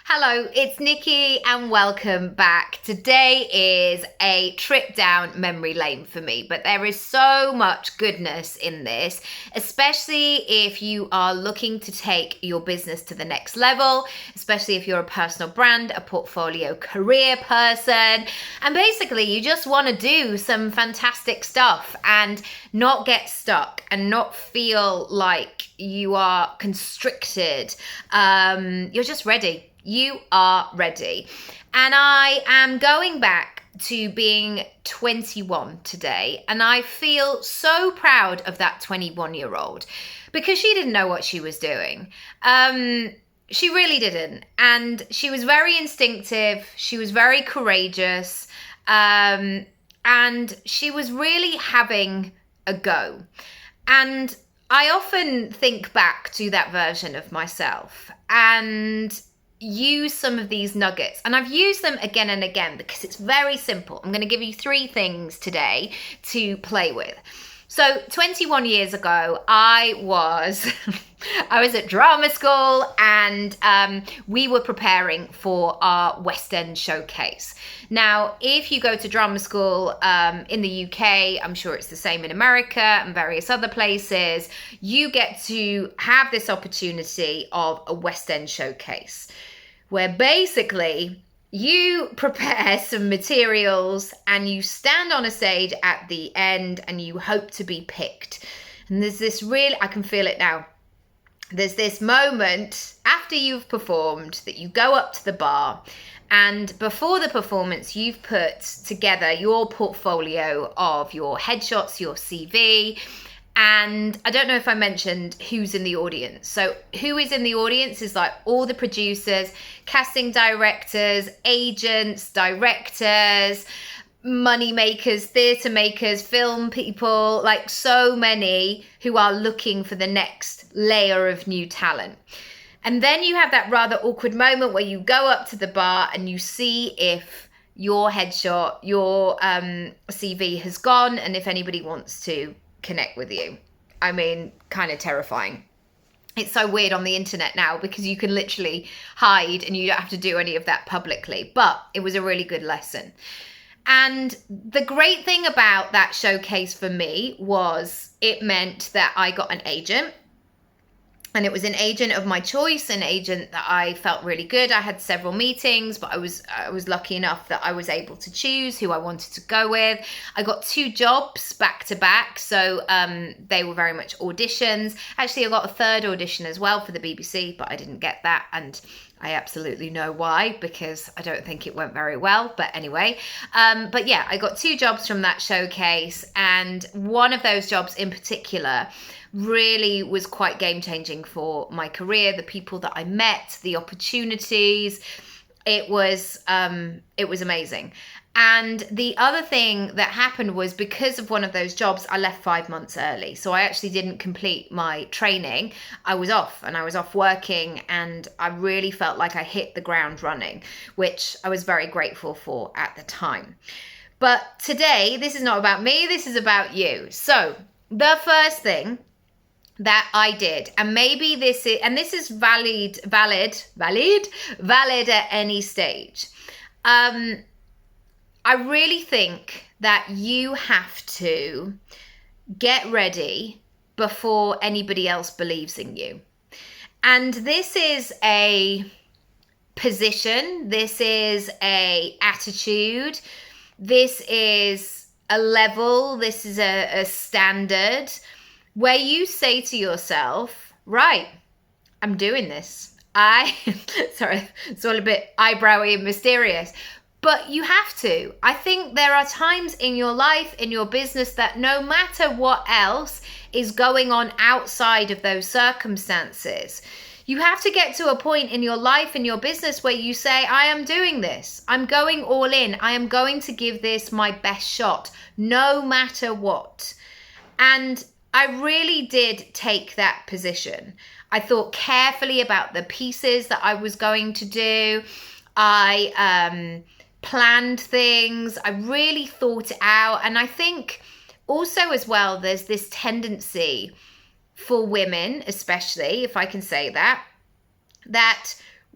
Hello, it's Nikki and welcome back. Today is a trip down memory lane for me, but there is so much goodness in this, especially if you are looking to take your business to the next level, especially if you're a personal brand, a portfolio career person, and basically you just want to do some fantastic stuff and not get stuck and not feel like you are constricted. You're just ready. You are ready. And I am going back to being 21 today. And I feel so proud of that 21-year-old because she didn't know what she was doing. She really didn't. And she was very instinctive. She was very courageous. And she was really having a go. And I often think back to that version of myself and use some of these nuggets, and I've used them again and again because it's very simple. I'm going to give you 3 things today to play with. So 21 years ago, I was at drama school and we were preparing for our West End showcase. Now, if you go to drama school in the UK, I'm sure it's the same in America and various other places, you get to have this opportunity of a West End showcase where basically you prepare some materials and you stand on a stage at the end and you hope to be picked. And there's this I can feel it now. There's this moment after you've performed that you go up to the bar, and before the performance, you've put together your portfolio of your headshots, your CV. And I don't know if I mentioned who's in the audience. So who is in the audience is like all the producers, casting directors, agents, directors, money makers, theatre makers, film people, like so many who are looking for the next layer of new talent. And then you have that rather awkward moment where you go up to the bar and you see if your headshot, your CV has gone, and if anybody wants to connect with you. I mean, kind of terrifying. It's so weird on the internet now because you can literally hide and you don't have to do any of that publicly, but it was a really good lesson. And the great thing about that showcase for me was it meant that I got an agent. And it was an agent of my choice, an agent that I felt really good. I had several meetings, but I was lucky enough that I was able to choose who I wanted to go with. I got 2 jobs back to back, so they were very much auditions. Actually, I got a 3rd audition as well for the BBC, but I didn't get that, and I absolutely know why, because I don't think it went very well. But anyway, but yeah, I got 2 jobs from that showcase, and one of those jobs in particular really was quite game-changing for my career. The people that I met, the opportunities, it was amazing. And the other thing that happened was because of one of those jobs, I left 5 months early. So I actually didn't complete my training. I was off working, and I really felt like I hit the ground running, which I was very grateful for at the time. But today, this is not about me, this is about you. So the first thing that I did, and maybe this is valid at any stage. I really think that you have to get ready before anybody else believes in you. And this is a position, this is a attitude, this is a level, this is a standard where you say to yourself, right, I'm doing this. Sorry, it's all a bit eyebrowy and mysterious, but you have to. I think there are times in your life, in your business, that no matter what else is going on outside of those circumstances, you have to get to a point in your life, in your business, where you say, I am doing this. I'm going all in. I am going to give this my best shot, no matter what. And I really did take that position. I thought carefully about the pieces that I was going to do. I planned things. I really thought it out. And I think also as well, there's this tendency for women, especially, if I can say that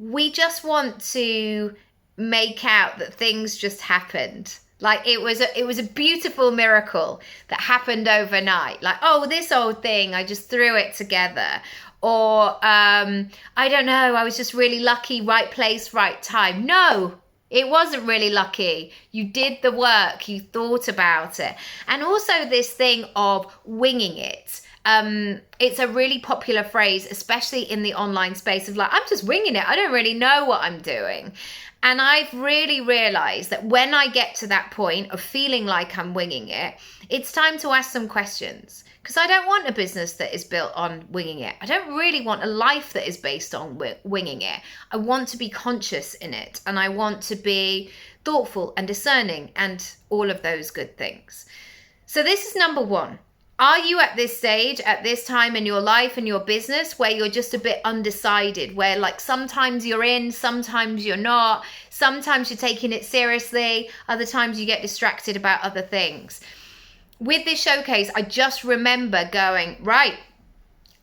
we just want to make out that things just happened. Like it was a beautiful miracle that happened overnight. Like, oh, this old thing, I just threw it together. Or I don't know, I was just really lucky, right place, right time. No, it wasn't really lucky. You did the work, you thought about it. And also this thing of winging it. It's a really popular phrase, especially in the online space, of like, I'm just winging it. I don't really know what I'm doing. And I've really realized that when I get to that point of feeling like I'm winging it, it's time to ask some questions. Because I don't want a business that is built on winging it. I don't really want a life that is based on winging it. I want to be conscious in it. And I want to be thoughtful and discerning and all of those good things. So this is number one. Are you at this stage, at this time in your life and your business, where you're just a bit undecided, where like sometimes you're in, sometimes you're not, sometimes you're taking it seriously, other times you get distracted about other things? With this showcase, I just remember going, right,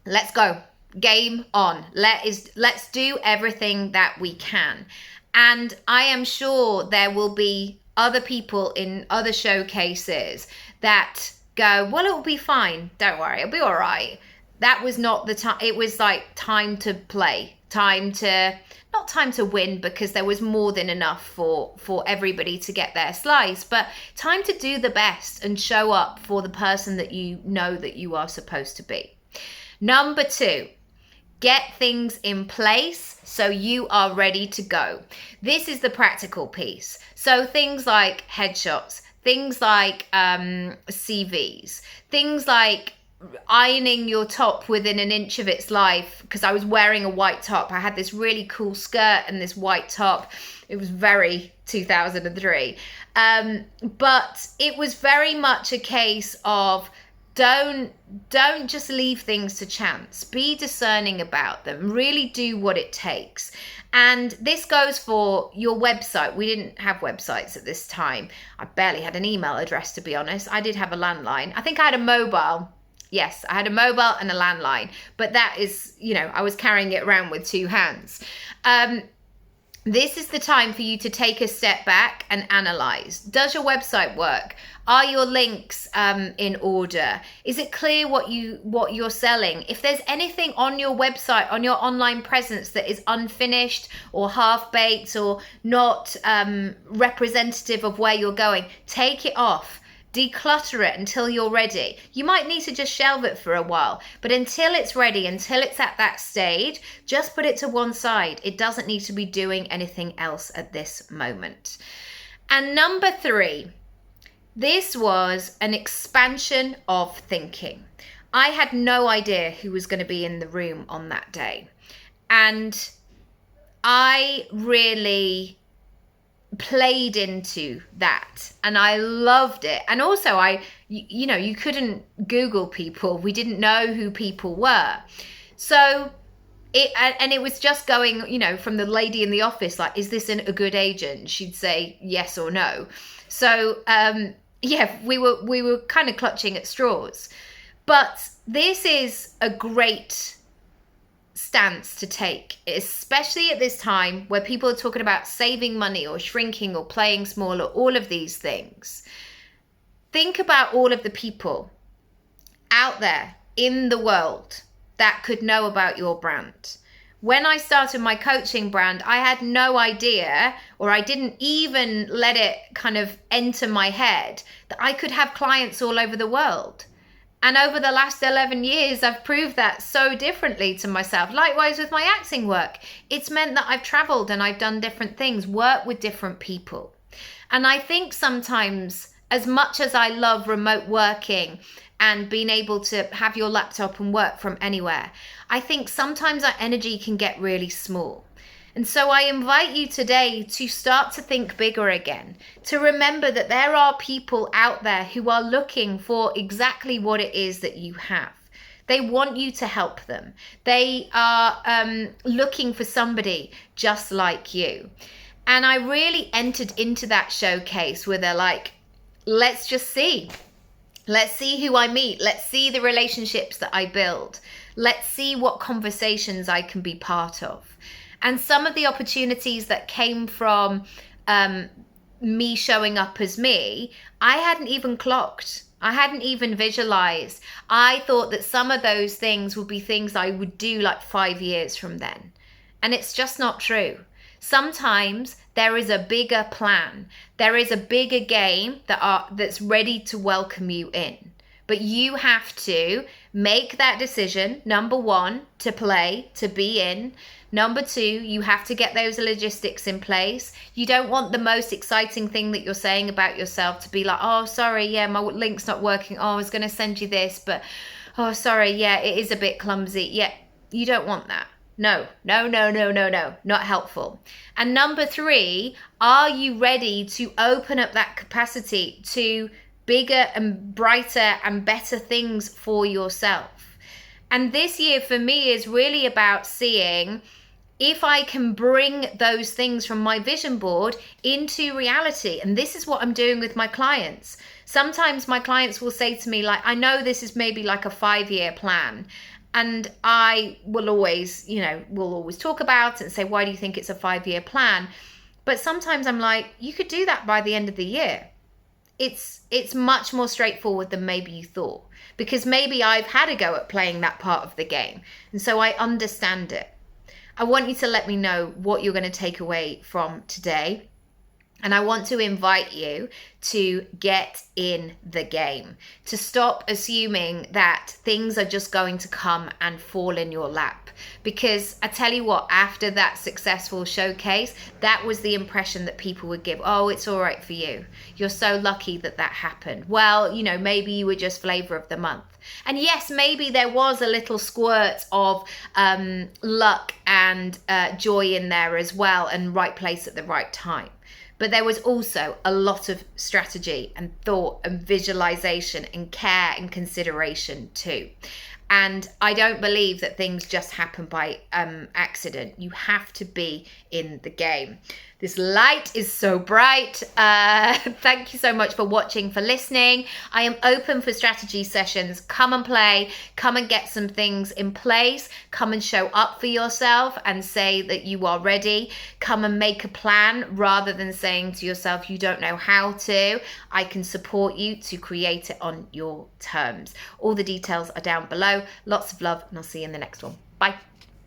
let's go, game on. Let's do everything that we can. And I am sure there will be other people in other showcases that go, well, it'll be fine. Don't worry, it'll be all right. That was not the time. It was like time to play, not time to win, because there was more than enough for everybody to get their slice, but time to do the best and show up for the person that you know that you are supposed to be. Number two, get things in place so you are ready to go. This is the practical piece. So things like headshots, things like CVs, things like ironing your top within an inch of its life, because I was wearing a white top. I had this really cool skirt and this white top. It was very 2003. But it was very much a case of don't just leave things to chance. Be discerning about them. Really do what it takes. And this goes for your website. We didn't have websites at this time. I barely had an email address, to be honest. I did have a landline. I think I had a mobile. Yes, I had a mobile and a landline. But that is, I was carrying it around with two hands. This is the time for you to take a step back and analyze. Does your website work? Are your links in order? Is it clear what you're selling? If there's anything on your website, on your online presence that is unfinished or half-baked or not representative of where you're going, take it off. Declutter it until you're ready. You might need to just shelve it for a while, but until it's ready, until it's at that stage, just put it to one side. It doesn't need to be doing anything else at this moment. And number three, this was an expansion of thinking. I had no idea who was going to be in the room on that day. And I really played into that and I loved it. And also you couldn't Google people. We didn't know who people were. So it was just going, from the lady in the office, like, is this a good agent? She'd say yes or no. So we were kind of clutching at straws. But this is a great stance to take, especially at this time where people are talking about saving money or shrinking or playing small or all of these things. Think about all of the people out there in the world that could know about your brand. When I started my coaching brand, I had no idea, or I didn't even let it kind of enter my head, that I could have clients all over the world. And over the last 11 years, I've proved that so differently to myself. Likewise with my acting work. It's meant that I've traveled and I've done different things, worked with different people. And I think sometimes, as much as I love remote working and being able to have your laptop and work from anywhere, I think sometimes our energy can get really small. And so I invite you today to start to think bigger again, to remember that there are people out there who are looking for exactly what it is that you have. They want you to help them. They are looking for somebody just like you. And I really entered into that showcase where they're like, let's just see. Let's see who I meet. Let's see the relationships that I build. Let's see what conversations I can be part of. And some of the opportunities that came from me showing up as me, I hadn't even clocked. I hadn't even visualized. I thought that some of those things would be things I would do like 5 years from then. And it's just not true. Sometimes there is a bigger plan. There is a bigger game that's ready to welcome you in. But you have to make that decision, number one, to play, to be in. Number two, you have to get those logistics in place. You don't want the most exciting thing that you're saying about yourself to be like, oh, sorry, yeah, my link's not working. Oh, I was going to send you this, but, oh, sorry, yeah, it is a bit clumsy. Yeah, you don't want that. No, not helpful. And number three, are you ready to open up that capacity to bigger and brighter and better things for yourself? And this year for me is really about seeing if I can bring those things from my vision board into reality. And this is what I'm doing with my clients. Sometimes my clients will say to me, like, I know this is maybe like a 5-year plan. And I will always, we'll always talk about it and say, why do you think it's a 5-year plan? But sometimes I'm like, you could do that by the end of the year. It's much more straightforward than maybe you thought, because maybe I've had a go at playing that part of the game. And so I understand it. I want you to let me know what you're going to take away from today. And I want to invite you to get in the game, to stop assuming that things are just going to come and fall in your lap. Because I tell you what, after that successful showcase, that was the impression that people would give. Oh, it's all right for you. You're so lucky that happened. Well, maybe you were just flavor of the month. And yes, maybe there was a little squirt of luck and joy in there as well, and right place at the right time. But there was also a lot of strategy and thought and visualization and care and consideration too. And I don't believe that things just happen by accident. You have to be in the game. This light is so bright. Thank you so much for watching, for listening. I am open for strategy sessions. Come and play. Come and get some things in place. Come and show up for yourself and say that you are ready. Come and make a plan rather than saying to yourself, you don't know how to. I can support you to create it on your terms. All the details are down below. Lots of love, and I'll see you in the next one. Bye.